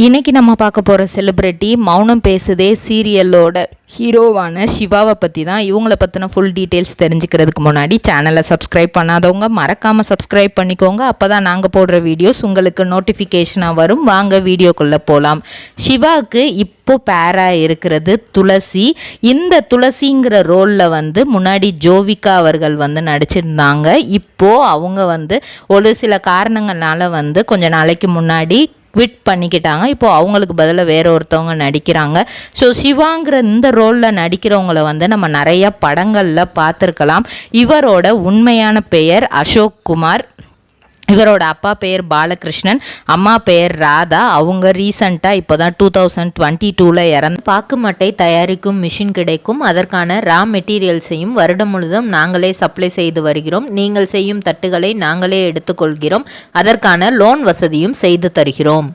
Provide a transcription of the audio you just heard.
இன்றைக்கி நம்ம பார்க்க போகிற செலிப்ரிட்டி மௌனம் பேசுதே சீரியலோட ஹீரோவான சிவாவை பற்றி தான். இவங்கள பற்றின ஃபுல் டீட்டெயில்ஸ் தெரிஞ்சுக்கிறதுக்கு முன்னாடி சேனலை சப்ஸ்கிரைப் பண்ணாதவங்க மறக்காமல் சப்ஸ்கிரைப் பண்ணிக்கோங்க. அப்போ தான் நாங்கள் போடுற வீடியோஸ் உங்களுக்கு நோட்டிஃபிகேஷனாக வரும். வாங்க வீடியோக்குள்ளே போகலாம். சிவாவுக்கு இப்போ பேராக இருக்கிறது துளசி. இந்த துளசிங்கிற ரோலில் முன்னாடி ஜோவிகா அவர்கள் நடிச்சிருந்தாங்க. இப்போது அவங்க ஒரு சில காரணங்கள்னால கொஞ்ச நாளைக்கு முன்னாடி குவிட் பண்ணிக்கிட்டாங்க. இப்போது அவங்களுக்கு பதிலாக வேற ஒருத்தவங்க நடிக்கிறாங்க. ஸோ சிவாங்கிற இந்த ரோலில் நடிக்கிறவங்கள நம்ம நிறைய படங்களில் பார்த்துருக்கலாம். இவரோட உண்மையான பெயர் அசோக் குமார். இவரோட அப்பா பெயர் பாலகிருஷ்ணன், அம்மா பெயர் ராதா. அவங்க ரீசண்டாக இப்போ தான் 2022 இறந்து. பாக்குமட்டை தயாரிக்கும் மிஷின் கிடைக்கும். அதற்கான ரா மெட்டீரியல்ஸையும் வருடம் முழுதும் நாங்களே சப்ளை செய்து வருகிறோம். நீங்கள் செய்யும் தட்டுகளை நாங்களே எடுத்துக்கொள்கிறோம். அதற்கான லோன் வசதியும் செய்து தருகிறோம்.